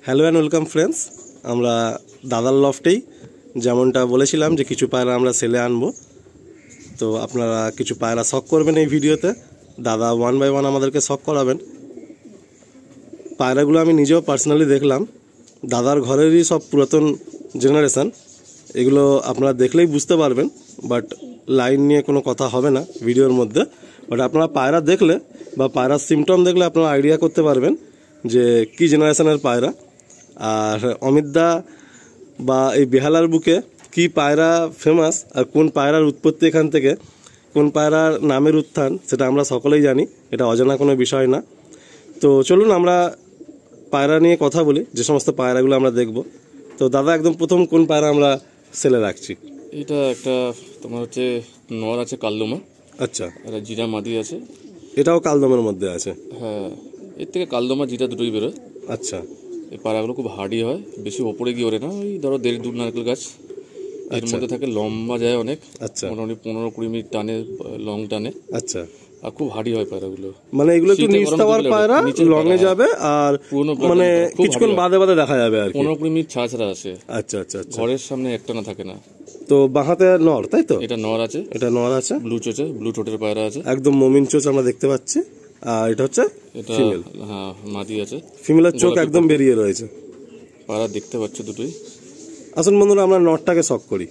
Hello and welcome friends. আমরা দাদার লফটেই যেমনটা বলেছিলাম যে কিছু পায়রা আমরা সেলে আনবো, তো আপনারা কিছু পায়রা শখ করবেন এই ভিডিওতে। দাদা ওয়ান বাই ওয়ান আমাদেরকে শখ করাবেন। পায়রাগুলো আমি নিজেও পার্সোনালি দেখলাম, দাদার ঘরেরই সব পুরাতন জেনারেশান। এগুলো আপনারা দেখলেই বুঝতে পারবেন, বাট লাইন নিয়ে কোনো কথা হবে না ভিডিওর মধ্যে। বাট আপনারা পায়রা দেখলে বা পায়রার সিমটম দেখলে আপনারা আইডিয়া করতে পারবেন যে কী জেনারেশনের পায়রা। আর অমিতদা বা এই বেহালার বুকে কি পায়রা ফেমাস আর কোন পায়রার উৎপত্তি এখান থেকে, কোন পায়রার নামের উত্থান, সেটা আমরা সকলেই জানি, এটা অজানা কোনো বিষয় না। তো চলুন আমরা পায়রা নিয়ে কথা বলি, যে সমস্ত পায়রাগুলো আমরা দেখব। তো দাদা, একদম প্রথম কোন পায়রা আমরা সেলে রাখছি? এটা একটা তোমার হচ্ছে নর আছে কালদমা। আচ্ছা, এটা জিরা মাদি আছে। এটাও কালদমের মধ্যে আছে? হ্যাঁ, এর থেকে কালদমা জিরা দুটোই বেরোয়। আচ্ছা, এই পায়রাগুলো খুব হার্ডি হয়, বেশি ওপরে গিয়ে ওরে না, ওই ধরো 1.5-2 নারকেল গাছ এর মধ্যে থাকে, লম্বা যায় অনেক। আচ্ছা, মোটামুটি 15-20 মিনিট টানে, লং টানে। আচ্ছা, আর খুব হার্ডি হয় পায়রাগুলো। মানে এগুলো একটু নিচ তাওয়ার পায়রা, লঙে যাবে আর মানে কিছুক্ষণ বাদে বাদে দেখা যাবে আর কি, 15-20 মিনিট ছাড়া ছাড়া আসে। আচ্ছা আচ্ছা আচ্ছা। ঘরের সামনে একটানা থাকে না। তো বাঁহাতে নর, তাই তো? এটা নর আছে, এটা নর আছে, ব্লু চোচে, ব্লু ঠোঁটের পায়রা আছে, একদম মমিন চোচ আমরা দেখতে পাচ্ছি। আর এটা হচ্ছে এটা ফিমেল। হ্যাঁ, মাদি আছে, ফিমেলের চোখ একদম বেরিয়ে রয়েছে। পায়রা দেখতে পাচ্ছ দুটোই। আসুন বন্ধুরা, আমরা নরটাকে শখ করি।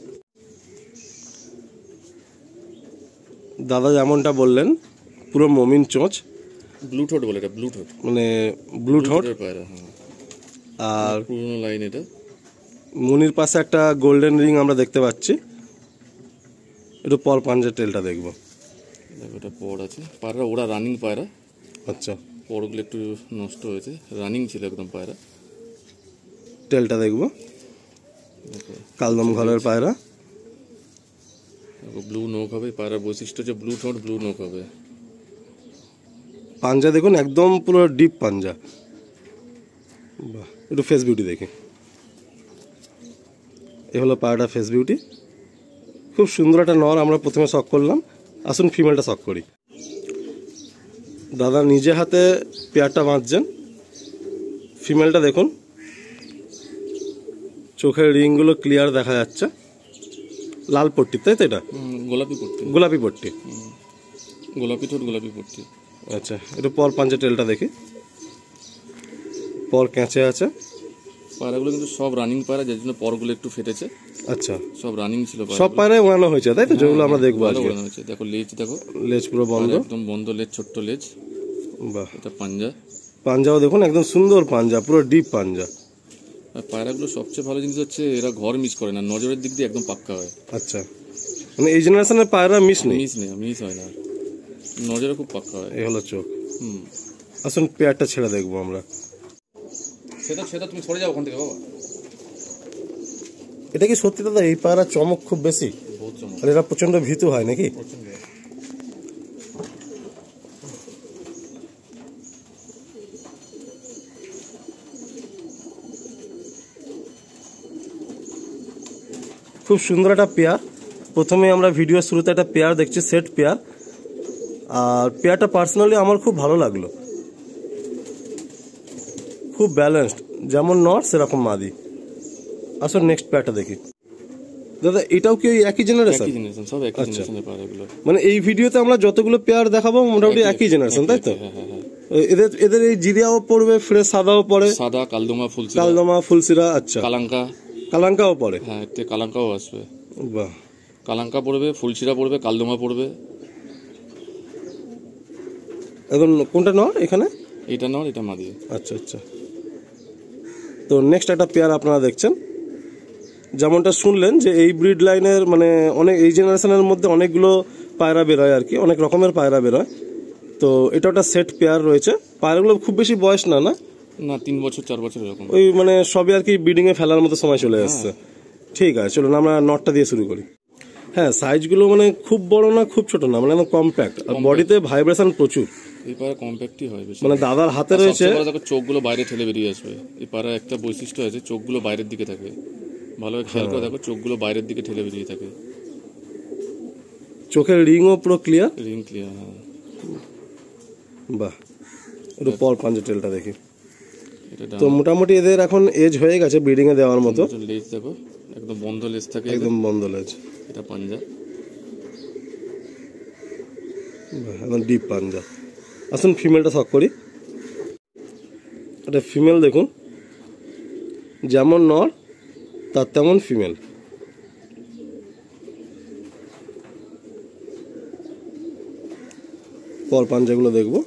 দাদা যেমনটা বললেন, পুরো মমিন চোঁচ, ব্লু ঠোঁট বলে, এটা ব্লু ঠোঁট, মানে ব্লু ঠোঁট পায়রা। হ্যাঁ, আর পুরোনো লাইন এটা। মুনির পাশে একটা গোল্ডেন রিং আমরা দেখতে পাচ্ছি। একটু পর পাঞ্জের টেলটা দেখবো। দেখো, এটা পর আছে পায়রা, ওরা রানিং পায়রা। আচ্ছা, পরগুলো একটু নষ্ট হয়েছে, রানিং ছিল একদম পায়রা। টেলটা দেখবো। কালদম ঘরের পায়রা, ব্লু নোক হবে পায়রার বৈশিষ্ট্য, যে ব্লু ঠোঁট, ব্লু নোক হবে। পাঞ্জা দেখুন, একদম পুরো ডিপ পাঞ্জা। বাহ, একটু ফেস বিউটি দেখি। এ হলো পায়রাটা ফেস বিউটি, খুব সুন্দর একটা নর আমরা প্রথমে শখ করলাম। আসুন ফিমেলটা শখ করি। দাদা নিজে হাতে পেয়ারটা বাঁধছেন। ফিমেলটা দেখুন, চোখের রিংগুলো ক্লিয়ার দেখা যাচ্ছে, লাল পট্টি, তাই তো? এটা গোলাপি পট্টি, গোলাপি পট্টি, গোলাপি ঠোঁট, গোলাপি পট্টি। আচ্ছা, একটু পর পাঞ্চের টেলটা দেখি। পর ক্যাঁচে আছে। পায়রাগুলো কিন্তু সব রানিং পায়রা, যার জন্য পরগুলো একটু ফেটেছে। আচ্ছা, সব রানিং ছিল, সব পায়রাই ওড়ানো হয়েছে, তাই তো? যেগুলো আমরা দেখবো আজকে। দেখো লেজ, দেখো লেজ পুরো বন্ধ, একদম বন্ধ লেজ, ছোট্ট লেজ। বাহ, এটা পাঞ্জা। পাঞ্জাও দেখুন, একদম সুন্দর পাঞ্জা, পুরো ডিপ পাঞ্জা। আর পায়রাগুলো সবচেয়ে ভালো জিনিস হচ্ছে এরা ঘর মিস করে না, নজরের দিক দিয়ে একদম পাক্কা হয়। আচ্ছা, মানে এই জেনারেশনের পায়রা মিস নেই, মিস হয় না, নজরে খুব পাক্কা হয়। এই হলো চোখ। আসুন পেয়ারটা ছেড়ে দেখবো আমরা। সেটা তুমি সরে যাও ওখান থেকে বাবা। এটা কি সত্যি দাদা এই পায়রা চমক খুব বেশি? বহুত চমক। আর এরা প্রচন্ড ভীতু হয় নাকি? খুব সুন্দর একটা পেয়ার। প্রথমে আমরা ভিডিও শুরুতে একটা পেয়ার দেখছি, সেট পেয়ার। আর পেয়ারটা পার্সোনালি আমার খুব ভালো লাগলো, খুব ব্যালেন্সড, যেমন নর সেরকম মাদি। আসলে নেক্সট পেয়ারটা দেখি। দাদা এটাও কি একই জেনারেশন? সব একই জেনারেশনের পায়রাগুলো। মানে এই ভিডিওতে আমরা যতগুলো পেয়ার দেখাবো মোটামুটি একই জেনারেশন, তাই তো? এদের এই জিরিয়াও পড়বে, ফ্রেশ সাদাও পড়ে, সাদা কালদমা ফুলসিরা, কালদমা ফুলসিরা। আচ্ছা, কালাঙ্কাও পড়ে? হ্যাঁ, এতে কালাঙ্কাও আসবে। বাহ, কালাঙ্কা পড়বে, ফুলসিরা পড়বে, কালদমা পড়বে। এখন কোনটা নর এখানে? এটা নর, এটা মাদি। আচ্ছা আচ্ছা। তো নেক্সট একটা পেয়ার আপনারা দেখছেন, যেমনটা শুনলেন যে এই ব্রিড লাইনের মানে অনেক, এই জেনারেশনের মধ্যে অনেকগুলো পায়রা বেরোয় আর কি, অনেক রকমের পায়রা বেরোয়। তো এটা একটা সেট পেয়ার রয়েছে। পায়রাগুলো খুব বেশি বয়স না, না 3 বছর 4 বছর এরকম, ওই মানে সবই আর কি ব্রিডিং এ ফেলার মতো সময় চলে আসছে। ঠিক আছে, চলুন আমরা নটটা দিয়ে শুরু করি। হ্যাঁ, সাইজগুলো মানে খুব বড় না, খুব ছোট না, মানে কম্প্যাক্ট, আর বডিতে ভাইব্রেশন প্রচুর। এই পায়রা কম্প্যাক্টই হয় বেশি। মানে দাদার হাতে রয়েছে, দেখো চোখগুলো বাইরে ঠেলে বেরিয়ে আসবে। এই পায়রা একটা বৈশিষ্ট্য আছে, চোখগুলো বাইরের দিকে থাকে। ভালোভাবে খেয়াল করে দেখো, চোখগুলো বাইরের দিকে ঠেলে বেরিয়ে থাকে। চোখের রিংও পুরো ক্লিয়ার, রিং ক্লিয়ার। হ্যাঁ, বাহ। একটু পর পাঞ্জের টেলটা দেখি। এটা তো মোটামুটি এদের এখন এজ হয়ে গেছে ব্রিডিং এ দেওয়ার মতো। লেজ দেখো একদম বন্ধ লেজ থাকে, একদম বন্ধ লেজ। এটা পাঞ্জা, একদম ডিপ পাঞ্জা। আসুন ফিমেলটা শখ করি। এটা ফিমেল দেখুন, যেমন নর তার তেমন ফিমেল। পর পাঞ্জাগুলো দেখবো।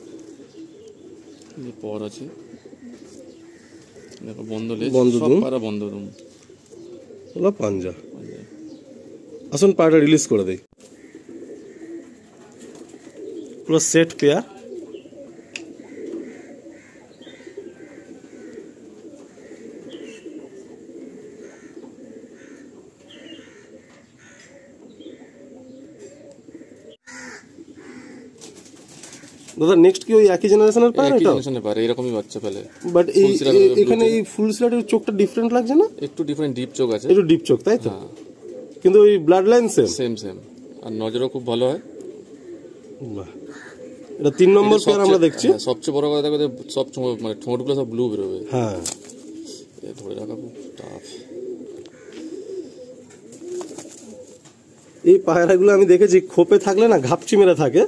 পর আছে দেখো, বন্ধ লেজ, বন্ধ সব দুম। পায়রা বন্ধ দুম। হলো পাঞ্জা। আসুন পায়রাটা রিলিজ করে দেই। পুরো সেট পেয়ার। দাদা নেক্সট কি ওই একই জেনারেশনের পায়রা? এটা জেনারেশনের পায়রা এরকমই বাচ্চা ফেলে, বাট এই এখানে এই ফুল স্ল্যাটের চোখটা ডিফারেন্ট লাগছে না? একটু ডিফারেন্ট ডিপ চোখ আছে, একটু ডিপ চোখ, তাই তো? হ্যাঁ, কিন্তু ওই blood line same same same, আর নজরও খুব ভালো হয়। বাহ, এটা 3 নম্বর পেয়ার আমরা দেখছি। সবচেয়ে বড় কথা দেখো, সব মানে ঠোঁটগুলো সব ব্লু বেরোবে। হ্যাঁ, ধরে রাখা খুব টাফ। এই পায়রাগুলো আমি দেখেছি খোপে থাকলে না ঘাপচি মেরে থাকে,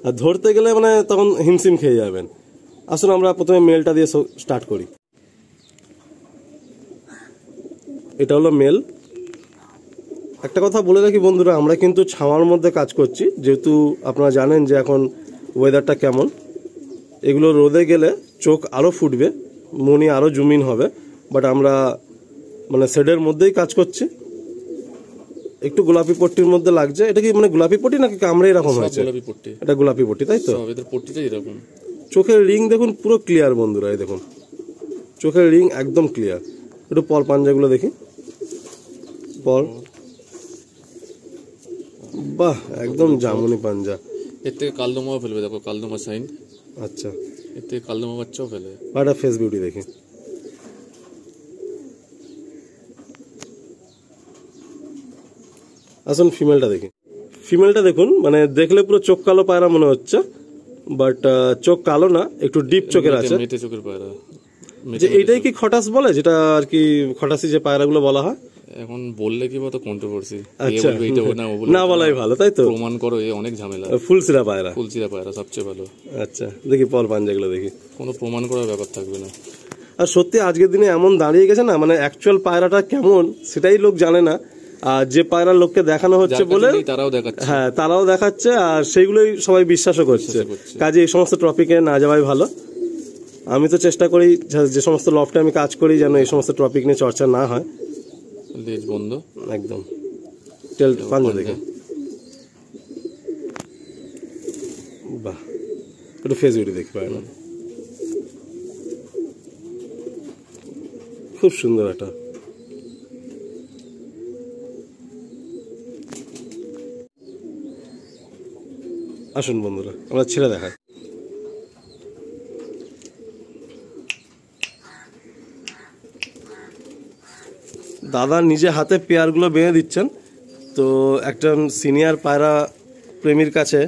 আর ধরতে গেলে মানে তখন হিমসিম খেয়ে যাবেন। আসুন আমরা প্রথমে মেলটা দিয়ে স্টার্ট করি। এটা হলো মেল। একটা কথা বলে রাখি বন্ধুরা, আমরা কিন্তু ছাওয়ার মধ্যে কাজ করছি, যেহেতু আপনারা জানেন যে এখন ওয়েদারটা কেমন। এগুলো রোদে গেলে চোখ আরও ফুটবে, মনি আরও জুমিন হবে, বাট আমরা মানে শেডের মধ্যেই কাজ করছি। একটু গোলাপি পট্টির মধ্যে লাগছে। এটা কি মানে গোলাপি পট্টি নাকি কামড়ে এরকম হয়েছে? গোলাপি পট্টি, এটা গোলাপি পট্টি, তাই তো? এদের পট্টিটাই এরকম। চোখের রিং দেখুন পুরো ক্লিয়ার বন্ধুরা, এই দেখুন চোখের রিং একদম ক্লিয়ার। একটু পর পাঞ্জাগুলো দেখি। পর, বাহ, একদম জামুনি পাঞ্জা। এর থেকে কালদমা ফেলবে, দেখো কালদমা সাইন। আচ্ছা, এর থেকে কালদমা বাচ্চাও ফেলে। একটা ফেস বিউটি দেখি। আসুন ফিমেলটা দেখি। ফিমেলটা দেখুন, মানে দেখলে পুরো চোখ কালো পায়রা মনে হচ্ছে, বাট চোখ কালো না, একটু ডিপ চোখের আছে। মেটে চোখের পায়রা। যে এইটাই কি খটাস বলে, যেটা আর কি খটাসি যে পায়রাগুলো বলা হয়? এখন বললে কি বলতো কন্ট্রোভার্সি। আচ্ছা, না বলাই ভালো, তাই তো? প্রমাণ করো, এ অনেক ঝামেলা। ফুলসিরা পায়রা, ফুলসিরা পায়রা সবচেয়ে ভালো। আচ্ছা দেখি পর পাঞ্জাগুলো দেখি। কোনো প্রমাণ করার ব্যাপার থাকবে না। আর সত্যি আজকের দিনে এমন দাঁড়িয়ে গেছে না, মানে অ্যাকচুয়াল পায়রাটা কেমন সেটাই লোক জানে না, আর যে পায়রা লোককে দেখানো হচ্ছে বলে তারাও দেখাচ্ছে। হ্যাঁ, তারাও দেখাচ্ছে, আর সেইগুলোই সবাই বিশ্বাসও করছে। কাজে এই সমস্ত টপিকে না যাওয়াই ভালো। আমি তো চেষ্টা করি যে সমস্ত লফটে আমি কাজ করি যেন এই সমস্ত টপিক নিয়ে চর্চা না হয়। লেজ বন্ধ একদম। টেল পাঞ্জা দেখে, বাহ, একটু ফেস বিউটি দেখতে পারে না? খুব সুন্দর একটা। আসুন বন্ধুরা আমরা ছেড়ে দেখাই। দাদা নিজে হাতে পেয়ারগুলো বেঁধে দিচ্ছেন। তো একজন সিনিয়র পায়রা প্রেমীর কাছে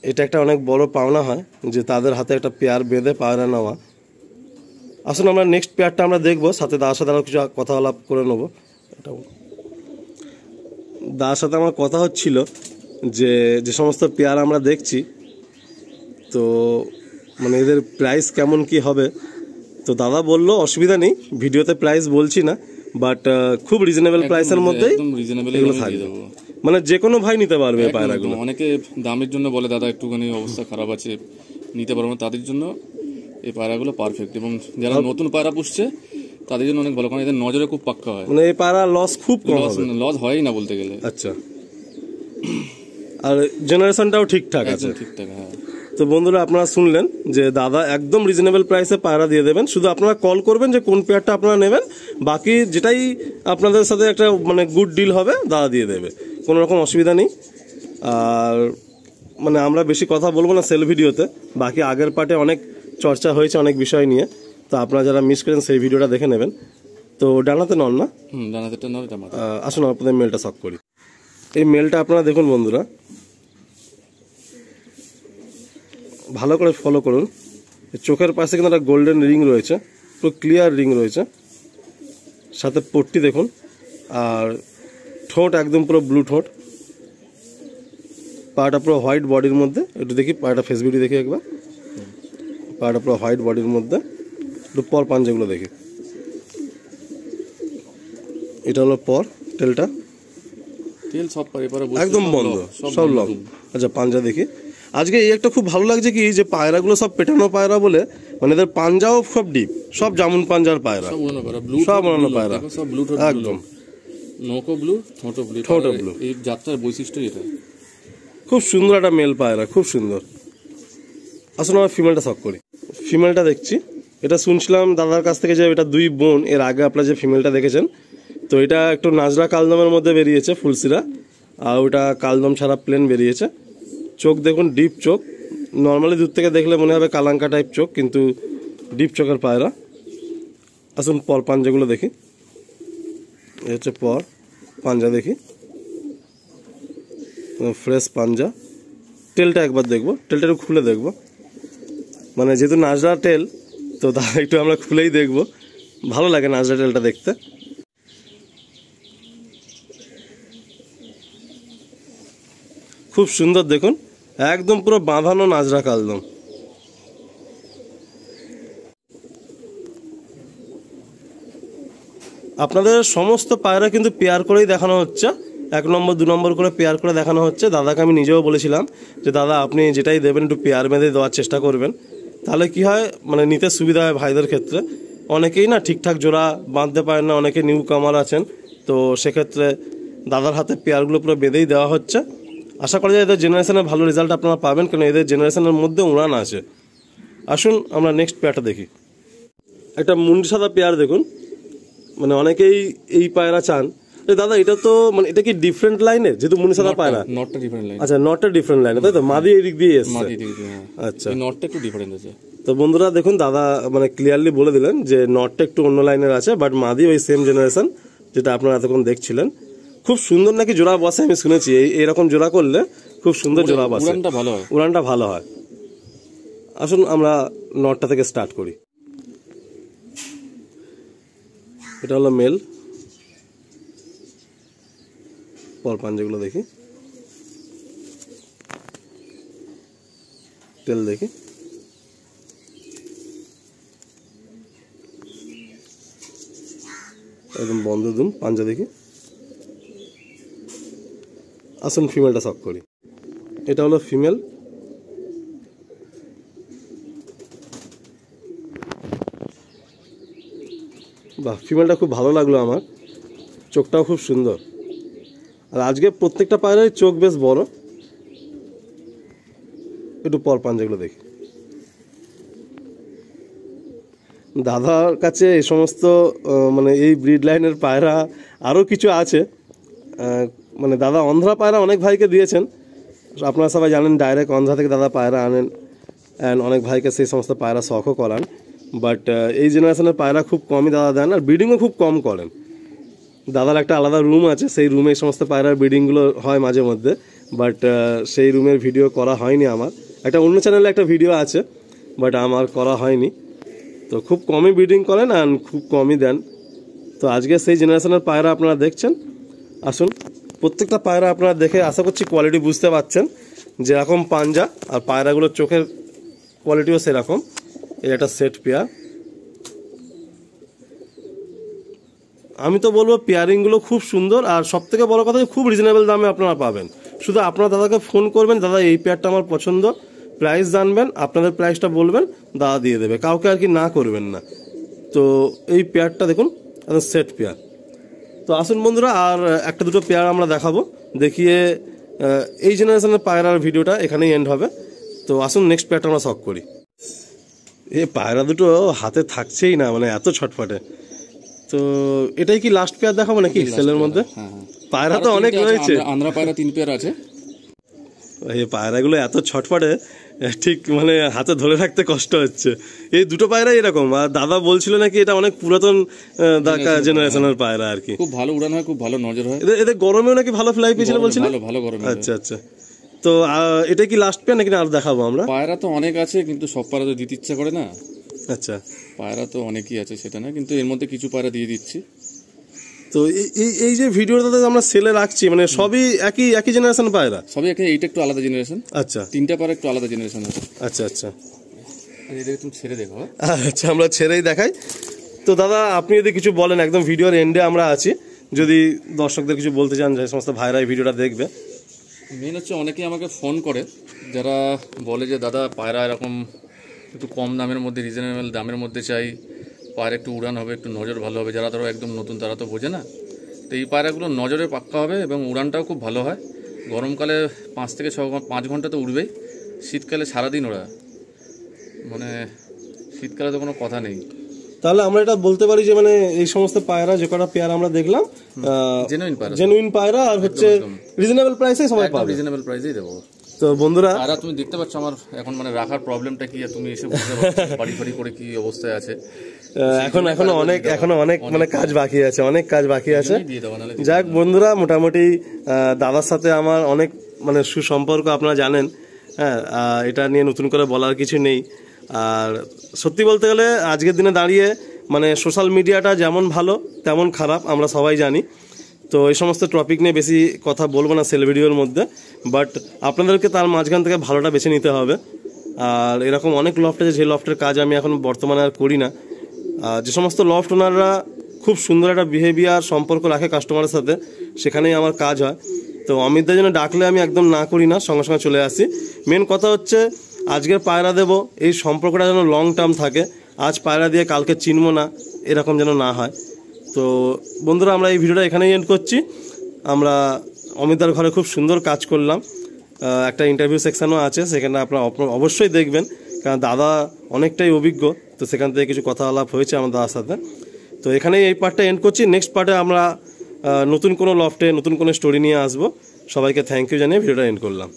এটা একটা অনেক বড় পাওনা হয় যে তাদের হাতে একটা পেয়ার বেঁধে পায়রা নেওয়া। আসুন আমরা নেক্সট পেয়ারটা আমরা দেখবো, সাথে দাদার সাথে আরও কিছু কথা আলাপ করে নেবো। দাদার সাথে আমার কথা হচ্ছিল যে যে সমস্ত পেয়ার আমরা দেখছি, তো মানে এদের প্রাইস কেমন কি হবে। তো দাদা বলল অসুবিধা নেই, ভিডিওতে প্রাইস বলছি না, বাট খুব রিজনেবল প্রাইসের মধ্যেই এগুলো থাকবে, মানে যে কোনো ভাই নিতে পারবে পায়রাগুলো। অনেকে দামের জন্য বলে দাদা একটুখানি অবস্থা খারাপ আছে, নিতে পারবো না, তাদের জন্য এই পায়রাগুলো পারফেক্ট। এবং যারা নতুন পায়রা পুষছে তাদের জন্য অনেক ভালো, কারণ এদের নজরে খুব পাক্কা হয়। মানে এই পায়রা লস খুব কম হবে, লস হয়ই না বলতে গেলে। আচ্ছা, আর জেনারেশনটাও ঠিকঠাক আছে। ঠিকঠাক, হ্যাঁ। তো বন্ধুরা আপনারা শুনলেন যে দাদা একদম রিজনেবল প্রাইসে পায়রা দিয়ে দেবেন, শুধু আপনারা কল করবেন যে কোন পেয়ারটা আপনারা নেবেন, বাকি যেটাই আপনাদের সাথে একটা মানে গুড ডিল হবে দাদা দিয়ে দেবে, কোনো রকম অসুবিধা নেই। আর মানে আমরা বেশি কথা বলবো না সেল ভিডিওতে, বাকি আগের পার্টে অনেক চর্চা হয়েছে অনেক বিষয় নিয়ে, তো আপনারা যারা মিস করেন সেই ভিডিওটা দেখে নেবেন। তো ডানাতে নন না? ডানাতে নন। আসুন আপনাদের মেলটা শক করি। এই মেলটা আপনারা দেখুন বন্ধুরা, ভালো করে ফলো করুন। চোখের পাশে কিন্তু একটা গোল্ডেন রিং রয়েছে, পুরো ক্লিয়ার রিং রয়েছে, সাথে পট্টি দেখুন, আর ঠোঁট একদম পুরো ব্লু ঠোঁট, পাটা পুরো হোয়াইট বডির মধ্যে। একটু দেখি পাটা ফেস বিউটি দেখি একবার, পাটা পুরো হোয়াইট বডির মধ্যে। একটু পর পাঞ্জাগুলো দেখি, এটা হলো পর, টেলটা তেল সব এবারে একদম বন্ধ, সব লং। আচ্ছা পাঞ্জা দেখি। আজকে এই একটা খুব ভালো লাগছে কি, যে পায়রাগুলো সব পেটানো পায়রা বলে, মানে এদের পাঞ্জাও সব ডিপ, সব জামুন পাঞ্জার পায়রা, সব অন্য পায়রা, একদম নৌকো ব্লু, ঠোঁটো ব্লু, ঠোঁটো ব্লু। এই যাত্রার বৈশিষ্ট্য এটা। খুব সুন্দর একটা মেল পায়রা, খুব সুন্দর। আসলে আমরা ফিমেলটা শখ করি, ফিমেলটা দেখছি। এটা শুনছিলাম দাদার কাছ থেকে যে এটা 2 বোন, এর আগে আপনারা যে ফিমেলটা দেখেছেন, তো এটা একটু নাজরা কালদমের মধ্যে বেরিয়েছে ফুলসিরা, আর ওটা কালদম ছাড়া প্লেন বেরিয়েছে। চোখ দেখুন, ডিপ চোখ, নর্মালি দূর থেকে দেখলে মনে হবে কালাঙ্কা টাইপ চোখ, কিন্তু ডিপ চোখের পায়রা। আসুন পর পাঞ্জাগুলো দেখি, এ হচ্ছে পর পাঞ্জা দেখি, ফ্রেশ পাঞ্জা। টেলটা একবার দেখবো, টেলটা একটু খুলে দেখবো, মানে যেহেতু নাজরা টেল, তো তা একটু আমরা খুলেই দেখবো, ভালো লাগে নাজরা টেলটা দেখতে। খুব সুন্দর দেখুন, একদম পুরো বাঁধানো নাজরা কালদম। আপনাদের সমস্ত পায়রা কিন্তু পেয়ার করেই দেখানো হচ্ছে, 1 নম্বর 2 নম্বর করে পেয়ার করে দেখানো হচ্ছে। দাদাকে আমি নিজেও বলেছিলাম যে দাদা আপনি যেটাই দেবেন একটু পেয়ার বেঁধে দেওয়ার চেষ্টা করবেন, তাহলে কি হয় মানে নিতে সুবিধা হয় ভাইদের ক্ষেত্রে। অনেকেই না ঠিকঠাক জোড়া বাঁধতে পারেন না, অনেকে নিউ কামার আছেন, তো সেক্ষেত্রে দাদার হাতে পেয়ারগুলো পুরো বেঁধেই দেওয়া হচ্ছে। আশা করা যায় এদের জেনারেশনের ভালো রেজাল্ট আপনারা পাবেন, কারণ এদের জেনারেশনের মধ্যে উড়ান আছে। আসুন আমরা নেক্সট পেয়ারটা দেখি। একটা মুন্ডি সাদা পেয়ার দেখুন, মানে অনেকেই এই পায়রা চান। দাদা এটা তো মানে এটা কি ডিফারেন্ট লাইনের, যেহেতু মুন্ডি সাদা পায়রা? নটটা ডিফারেন্ট লাইন। আচ্ছা নটটা ডিফারেন্ট লাইনে, তাই তো? মাদি এই দিক দিয়ে এসছে। আচ্ছা, এই নটটা একটু ডিফারেন্ট আছে। তো বন্ধুরা দেখুন, দাদা মানে ক্লিয়ারলি বলে দিলেন যে নটটা একটু অন্য লাইনের আছে, বাট মাদি ওই সেম জেনারেশন যেটা আপনারা এতক্ষণ দেখছিলেন। খুব সুন্দর নাকি জোড়া বসে, আমি শুনেছি এইরকম জোড়া করলে খুব সুন্দর জোড়া বসে, উড়ানটা ভালো হয়। আসুন আমরা নটটা থেকে স্টার্ট করি। এটা হলো মেল, পর পাঞ্জাগুলো দেখি, টেল দেখি, একদম বন্ধ দুম পাঞ্জা দেখি। আসুন ফিমেলটা শখ করি। এটা হলো ফিমেল, বাহ ফিমেলটা খুব ভালো লাগলো আমার, চোখটাও খুব সুন্দর। আর আজকে প্রত্যেকটা পায়রার চোখ বেশ বড়। একটু পর পাঞ্জাগুলো দেখি। দাদার কাছে এই সমস্ত মানে এই ব্রিড লাইনের পায়রা আরও কিছু আছে, মানে দাদা অন্ধ্রা পায়রা অনেক ভাইকে দিয়েছেন, আপনারা সবাই জানেন ডাইরেক্ট অন্ধ্রা থেকে দাদা পায়রা আনেন, অ্যান্ড অনেক ভাইকে সেই সমস্ত পায়রা শখও করান। বাট এই জেনারেশনের পায়রা খুব কমই দাদা দেন, আর ব্রিডিংও খুব কম করেন। দাদার একটা আলাদা রুম আছে, সেই রুমে এই সমস্ত পায়রার ব্রিডিংগুলো হয় মাঝে মধ্যে, বাট সেই রুমের ভিডিও করা হয়নি আমার। একটা অন্য চ্যানেলে একটা ভিডিও আছে, বাট আমার করা হয়নি। তো খুব কমই ব্রিডিং করেন আর খুব কমই দেন। তো আজকে সেই জেনারেশনের পায়রা আপনারা দেখছেন। আসুন প্রত্যেকটা পায়রা আপনারা দেখে আশা করছি কোয়ালিটি বুঝতে পারছেন, যেরকম পাঞ্জা আর পায়রাগুলোর চোখের কোয়ালিটিও সেরকম। এই একটা সেট পেয়ার। আমি তো বলবো পেয়ারিংগুলো খুব সুন্দর, আর সব থেকে বড় কথা খুব রিজনেবল দামে আপনারা পাবেন। শুধু আপনার দাদাকে ফোন করবেন, দাদা এই পেয়ারটা আমার পছন্দ, প্রাইস জানবেন, আপনাদের প্রাইসটা বলবেন, দাদা দিয়ে দেবে, কাউকে আর কি না করবেন না। তো এই পেয়ারটা দেখুন, সেট পেয়ার। তো আসুন বন্ধুরা, আর একটা দুটো পেয়ার আমরা দেখাবো, দেখিয়ে এই জেনারেশনের পায়রার ভিডিওটা এখানেই এন্ড হবে। তো আসুন নেক্সট পেয়ারটা আমরা শখ করি। এই পায়রা দুটো হাতে থাকছেই না, মানে এত ছটফটে। তো এটাই কি লাস্ট পেয়ার দেখাবো নাকি সেলের মধ্যে? পায়রা তো অনেক রয়েছে, আন্ধ্রা পায়রা 3 পেয়ার আছে। এই পায়রাগুলো এত ছটফটে, ঠিক মানে হাতে ধরে রাখতে কষ্ট হচ্ছে। এই দুটো পায়রাই এরকম। আর দাদা বলছিল নাকি এটা অনেক পুরাতন জেনারেশনের পায়রা আর কি, খুব ভালো উড়ান হয়, খুব ভালো নজর হয়। এদের গরমেও নাকি ভালো ফ্লাই পেয়েছিল বলছিল। ভালো গরমে। আচ্ছা আচ্ছা। তো এটা কি লাস্ট পেয়ার নাকি আর দেখাবো আমরা? পায়রা তো অনেক আছে, কিন্তু সব পায়রা তো দিতে ইচ্ছা করে না, আচ্ছা, পায়রা তো অনেকই আছে সেটা না, কিন্তু এর মধ্যে কিছু পায়রা দিয়ে দিচ্ছি। তো এই যে ভিডিওটাতে আমরা সেলে রাখছি মানে সবই একই জেনারেশন পায়রা? সবই এইটা একটু আলাদা জেনারেশন। আচ্ছা, 3টা পায়রা একটু আলাদা জেনারেশন আছে। আচ্ছা আচ্ছা, এটাকে তুমি ছেড়ে দেখো। আচ্ছা, আমরা ছেড়েই দেখাই। তো দাদা আপনি যদি কিছু বলেন, একদম ভিডিওর এন্ডে আমরা আছি, যদি দর্শকদের কিছু বলতে চান, যে সমস্ত ভাইরা এই ভিডিওটা দেখবে। মেন হচ্ছে অনেকেই আমাকে ফোন করে যারা বলে যে দাদা পায়রা এরকম একটু কম দামের মধ্যে, রিজনেবল দামের মধ্যে চাই, পায়রা একটু উড়ান হবে, একটু নজর ভালো হবে। যারা ধরো একদম নতুন তারা তো বোঝে না, তো এই পায়রাগুলো নজরে পাক্কা হবে এবং উড়ানটাও খুব ভালো হয়। গরমকালে 5 থেকে 5 ঘন্টা তো উড়বেই, শীতকালে সারাদিন ওরা, মানে শীতকালে তো কোনো কথা নেই। তাহলে আমরা এটা বলতে পারি যে মানে এই সমস্ত পায়রা, যে কটা পেয়ার আমরা দেখলাম, জেনুইন পায়রা, আর হচ্ছে রিজনেবল প্রাইসে সবাই পাবে। রিজনেবল প্রাইসেই দেবো। তো বন্ধুরা, পায়রা তুমি দেখতে পাচ্ছ আমার এখন মানে রাখার প্রবলেমটা কি, আর তুমি এসে বুঝতে পারছো বাড়ি ফাড়ি করে কি অবস্থায় আছে। এখনো অনেক মানে কাজ বাকি আছে, অনেক কাজ বাকি আছে। যাক বন্ধুরা, মোটামুটি দাদার সাথে আমার অনেক মানে সুসম্পর্ক, আপনারা জানেন। হ্যাঁ, এটা নিয়ে নতুন করে বলার কিছু নেই। আর সত্যি বলতে গেলে আজকের দিনে দাঁড়িয়ে মানে সোশ্যাল মিডিয়াটা যেমন ভালো তেমন খারাপ, আমরা সবাই জানি। তো এই সমস্ত টপিক নিয়ে বেশি কথা বলবো না সেল ভিডিওর মধ্যে, বাট আপনাদেরকে তার মাঝখান থেকে ভালোটা বেছে নিতে হবে। আর এরকম অনেক লফট আছে, যে লফটের কাজ আমি এখন বর্তমানে আর করি না। যে সমস্ত লফট ওনাররা খুব সুন্দর একটা বিহেভিয়ার সম্পর্ক রাখে কাস্টমারের সাথে, সেখানেই আমার কাজ হয়। তো অমিতদার জন্য ডাকলে আমি একদম না করি না, সঙ্গে সঙ্গে চলে আসি। মেন কথা হচ্ছে আজকের পায়রা দেবো, এই সম্পর্কটা যেন লং টার্ম থাকে। আজ পায়রা দিয়ে কালকে চিনবো না, এরকম যেন না হয়। তো বন্ধুরা, আমরা এই ভিডিওটা এখানেই এন্ড করছি। আমরা অমিতদার ঘরে খুব সুন্দর কাজ করলাম, একটা ইন্টারভিউ সেকশনও আছে, সেখানে আপনারা অবশ্যই দেখবেন, কারণ দাদা অনেকটাই অভিজ্ঞ। তো সেখান থেকে কিছু কথা আলাপ হয়েছে আমার দাদার সাথে। তো এখানেই এই পার্টটা এন্ড করছি। নেক্সট পার্টে আমরা নতুন কোনো লফটে নতুন কোনো স্টোরি নিয়ে আসবো। সবাইকে থ্যাংক ইউ জানিয়ে ভিডিওটা এন্ড করলাম।